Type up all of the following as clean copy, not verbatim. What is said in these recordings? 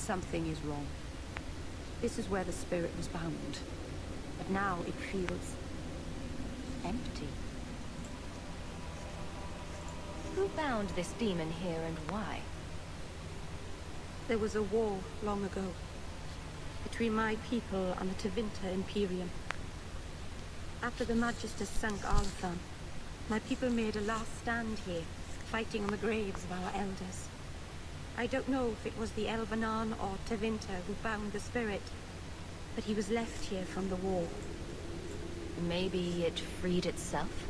Something is wrong. This is where the spirit was bound. But now it feels empty. Who bound this demon here and why? There was a war long ago between my people and the Tevinter Imperium. After the Magisters sunk Arlathan, my people made a last stand here, fighting on the graves of our elders. I don't know if it was the Elvenan or Tevinter who bound the spirit, but he was left here from the war. Maybe it freed itself?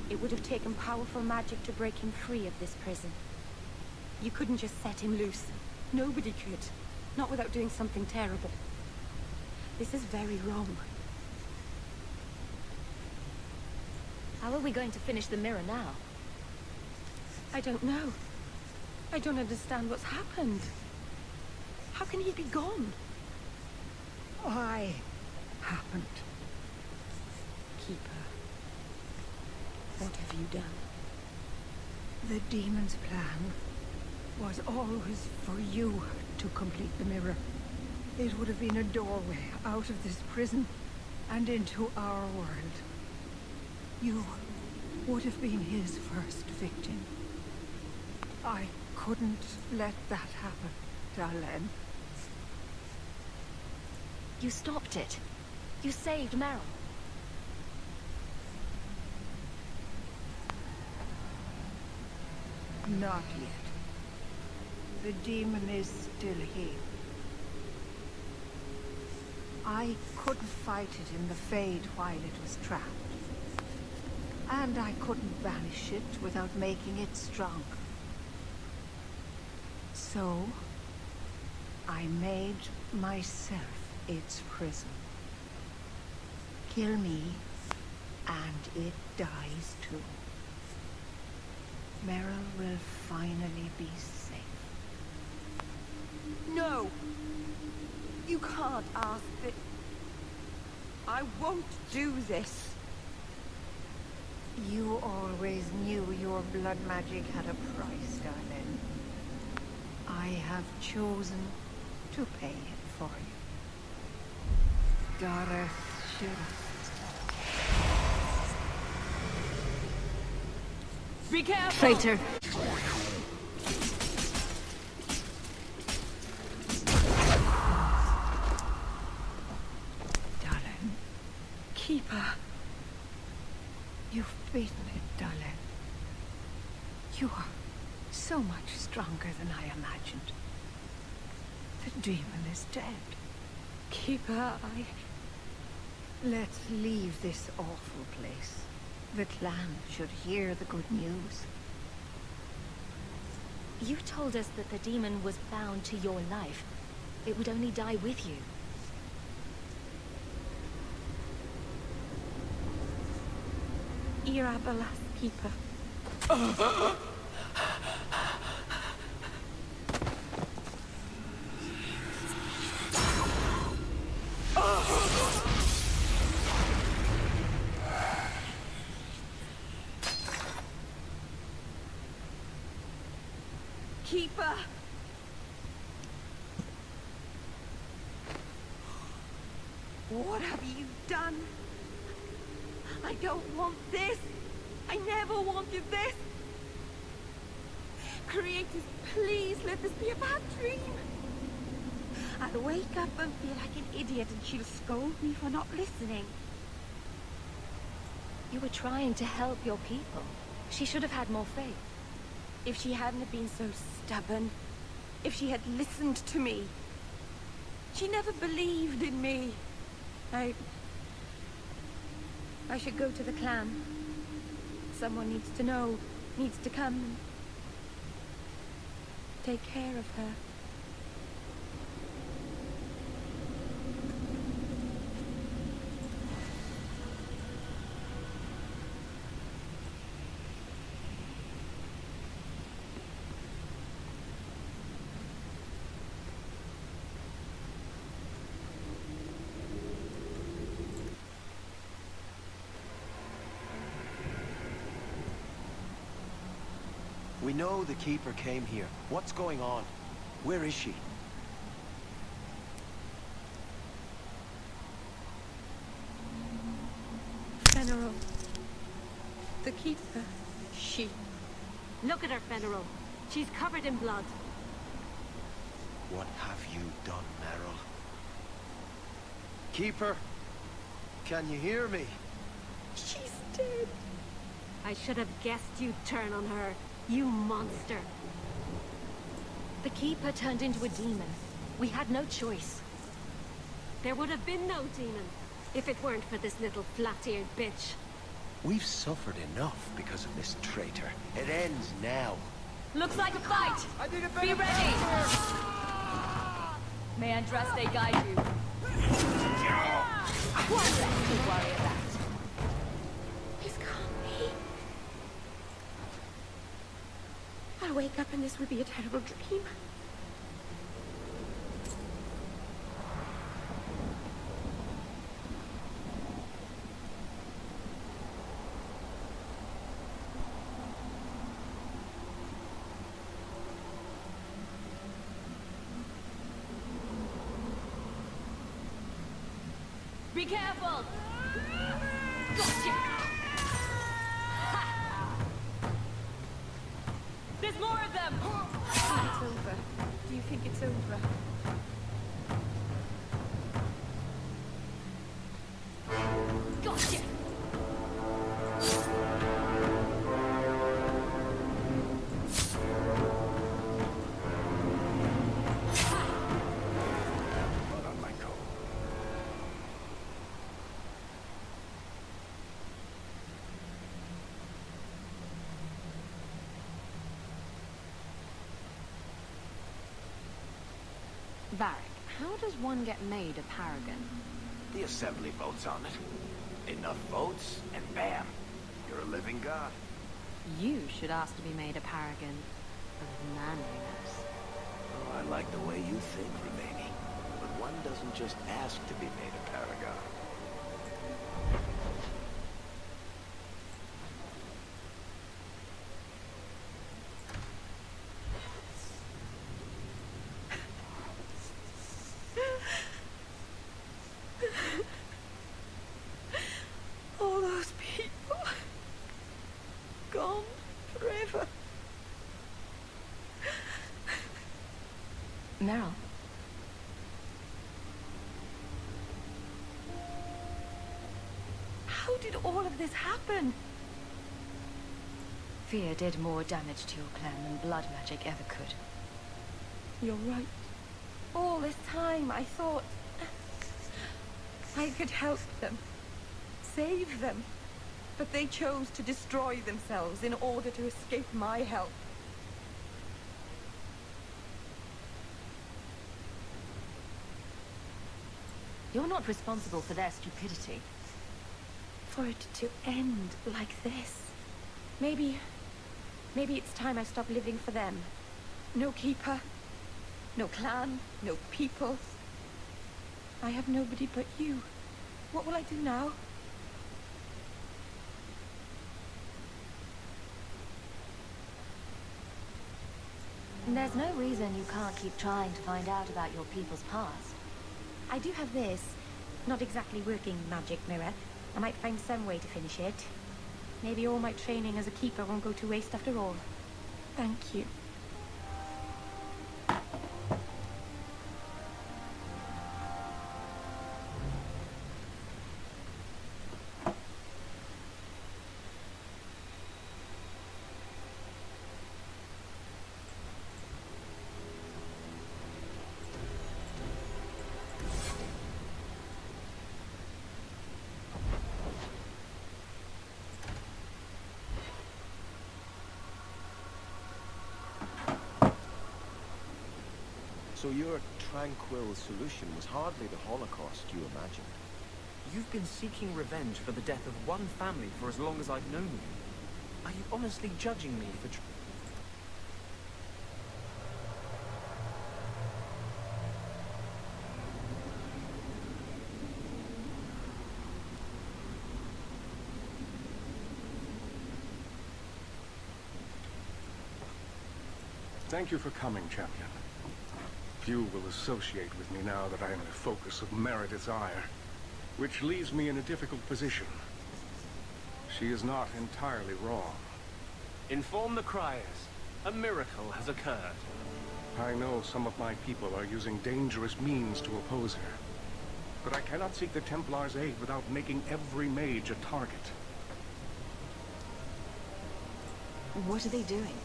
It would have taken powerful magic to break him free of this prison. You couldn't just set him loose. Nobody could. Not without doing something terrible. This is very wrong. How are we going to finish the mirror now? I don't know. I don't understand what's happened. How can he be gone? Why happened? Keeper. What have you done? The demon's plan was always for you to complete the mirror. It would have been a doorway out of this prison and into our world. You would have been his first victim. I couldn't let that happen, Dalen. You stopped it. You saved Meryl. Not yet. The demon is still here. I couldn't fight it in the Fade while it was trapped. And I couldn't banish it without making it stronger. So, I made myself its prison. Kill me, and it dies too. Meryl will finally be safe. No! You can't ask this. I won't do this. You always knew your blood magic had a price, darling. I have chosen to pay it for you. Dareth should. Be careful! Traitor! Darling. Keeper. You've beaten it, darling. You are so much stronger than I imagined. The demon is dead. Keeper, Let's leave this awful place. The clan should hear the good news. You told us that the demon was bound to your life. It would only die with you. Irabalas, Keeper. Keeper! What have you done? I don't want this! I never wanted this! Creators, please let this be a bad dream! I'll wake up and feel like an idiot and she'll scold me for not listening. You were trying to help your people. She should have had more faith. If she hadn't have been so stubborn, if she had listened to me. She never believed in me. I should go to the clan. Someone needs to know, needs to come and take care of her. We know the Keeper came here. What's going on? Where is she? The Keeper. She. Look at her, Fenrir. She's covered in blood. What have you done, Meryl? Keeper? Can you hear me? She's dead. I should have guessed you'd turn on her, you monster. The Keeper turned into a demon. We had no choice. There would have been no demon if it weren't for this little flat-eared bitch. We've suffered enough because of this traitor. It ends now. Looks like a fight! Be ready! May Andraste guide you. One less to worry about. This can't be. I'll wake up and this will be a terrible dream. Be careful! Gotcha! Ha! There's more of them! I think it's over. Do you think it's over? Gotcha! Varric, how does one get made a paragon? The assembly votes on it. Enough votes, and bam, you're a living god. You should ask to be made a paragon of manliness. Oh, I like the way you think, Ravani. But one doesn't just ask to be made a paragon. All those people. Gone forever. Meryl. How did all of this happen? Fear did more damage to your clan than blood magic ever could. You're right. All this time I thought I could help them, save them, but they chose to destroy themselves in order to escape my help. You're not responsible for their stupidity. For it to end like this. Maybe it's time I stop living for them. No keeper, no clan, no people. I have nobody but you. What will I do now? There's no reason you can't keep trying to find out about your people's past. I do have this. Not exactly working magic mirror. I might find some way to finish it. Maybe all my training as a keeper won't go to waste after all. Thank you. So your tranquil solution was hardly the Holocaust you imagined. You've been seeking revenge for the death of one family for as long as I've known you. Are you honestly judging me for Thank you for coming, champion. Few will associate with me now that I am the focus of Meredith's ire, which leaves me in a difficult position. She is not entirely wrong. Inform the criers. A miracle has occurred. I know some of my people are using dangerous means to oppose her. But I cannot seek the Templars' aid without making every mage a target. What are they doing?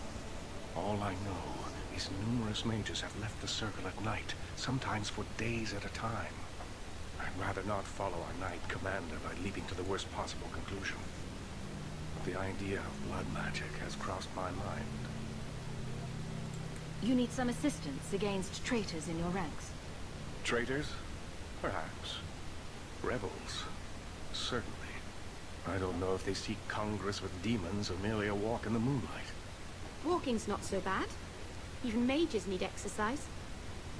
All I know is numerous mages have left the circle at night, sometimes for days at a time. I'd rather not follow our knight commander by leaping to the worst possible conclusion. But the idea of blood magic has crossed my mind. You need some assistance against traitors in your ranks. Traitors? Perhaps. Rebels? Certainly. I don't know if they seek congress with demons or merely a walk in the moonlight. Walking's not so bad. Even mages need exercise.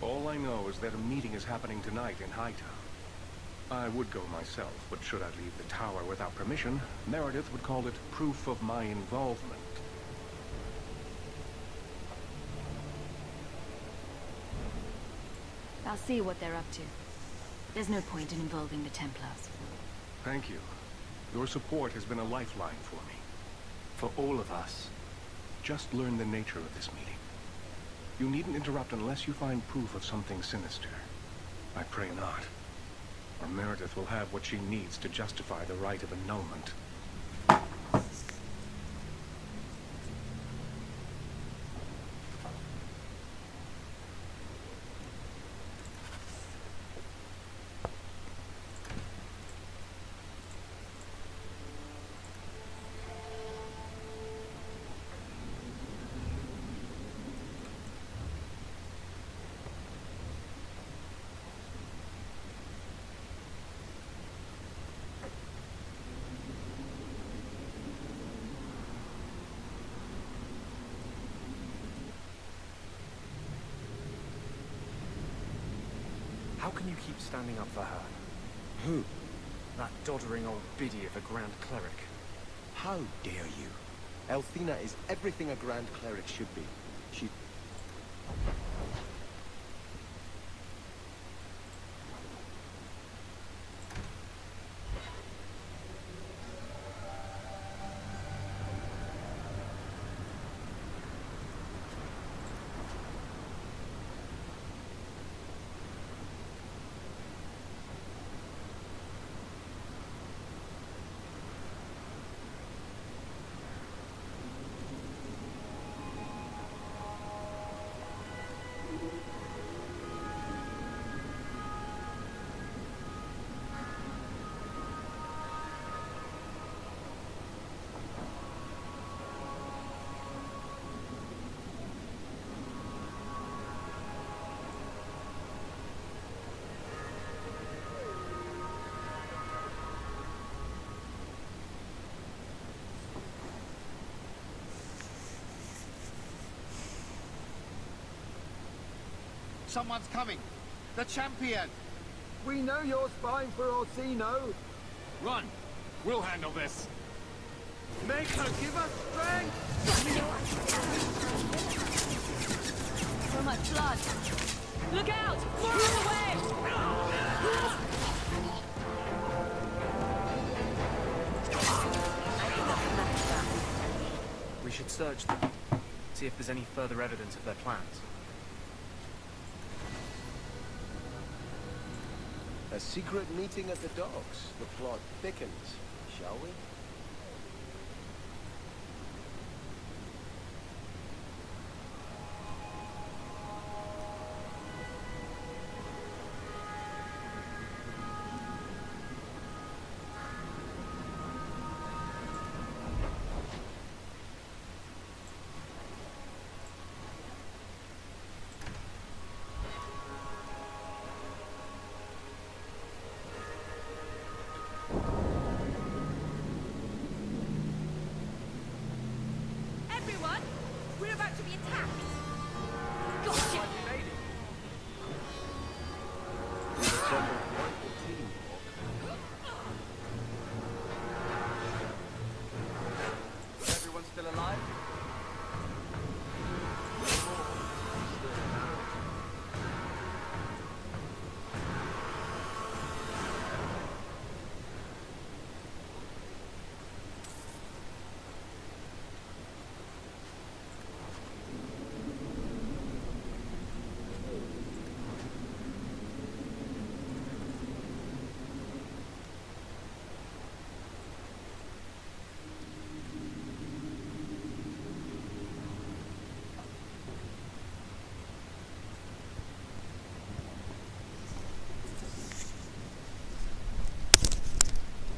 All I know is that a meeting is happening tonight in Hightown. I would go myself, but should I leave the tower without permission, Meredith would call it proof of my involvement. I'll see what they're up to. There's no point in involving the Templars. Thank you. Your support has been a lifeline for me. For all of us. Just learn the nature of this meeting. You needn't interrupt unless you find proof of something sinister. I pray not. Or Meredith will have what she needs to justify the right of annulment. How can you keep standing up for her? Who? That doddering old biddy of a Grand Cleric. How dare you? Elthina is everything a Grand Cleric should be. She... Someone's coming. The champion. We know you're spying for Orsino. Run. We'll handle this. Make her give us strength. So much blood. Look out! More on the way! We should search them. See if there's any further evidence of their plans. A secret meeting at the docks. The plot thickens, shall we? Everyone, we're about to be attacked. Gotcha! Is everyone still alive?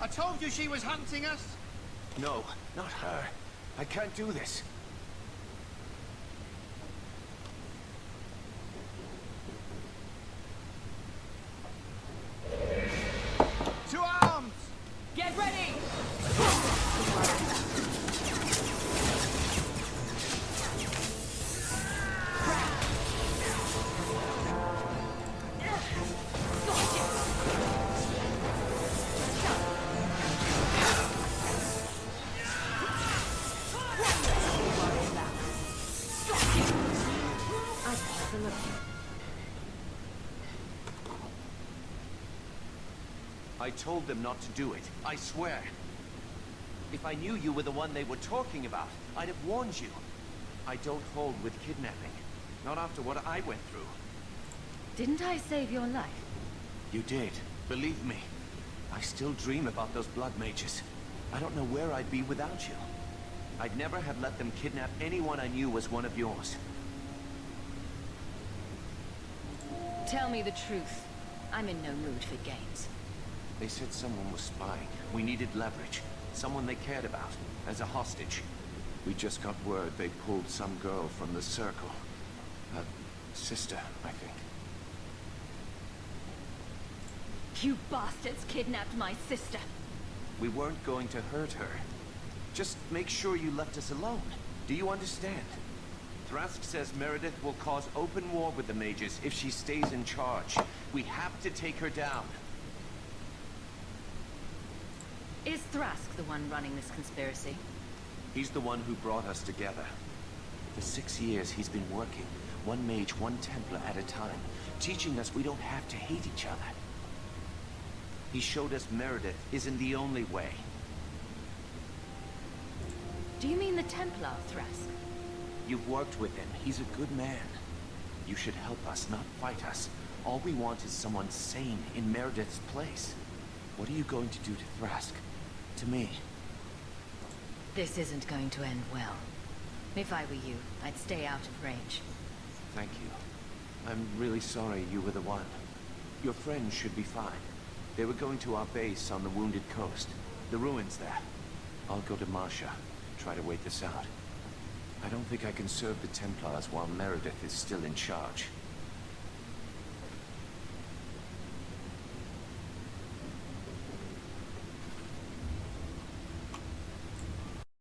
I told you she was hunting us! No, not her. I can't do this. To arms! Get ready! I told them not to do it. I swear. If I knew you were the one they were talking about, I'd have warned you. I don't hold with kidnapping. Not after what I went through. Didn't I save your life? You did. Believe me. I still dream about those blood mages. I don't know where I'd be without you. I'd never have let them kidnap anyone I knew was one of yours. Tell me the truth. I'm in no mood for games. They said someone was spying. We needed leverage. Someone they cared about. As a hostage. We just got word they pulled some girl from the circle. A sister, I think. You bastards kidnapped my sister. We weren't going to hurt her. Just make sure you left us alone. Do you understand? Thrask says Meredith will cause open war with the mages if she stays in charge. We have to take her down. Is Thrask the one running this conspiracy? He's the one who brought us together. For 6 years, he's been working, one mage, one Templar at a time, teaching us we don't have to hate each other. He showed us Meredith isn't the only way. Do you mean the Templar, Thrask? You've worked with him. He's a good man. You should help us, not fight us. All we want is someone sane in Meredith's place. What are you going to do to Thrask? To me? This isn't going to end well. If I were you, I'd stay out of range. Thank you. I'm really sorry you were the one. Your friends should be fine. They were going to our base on the Wounded Coast. The ruins there. I'll go to Marsha. Try to wait this out. I don't think I can serve the Templars while Meredith is still in charge.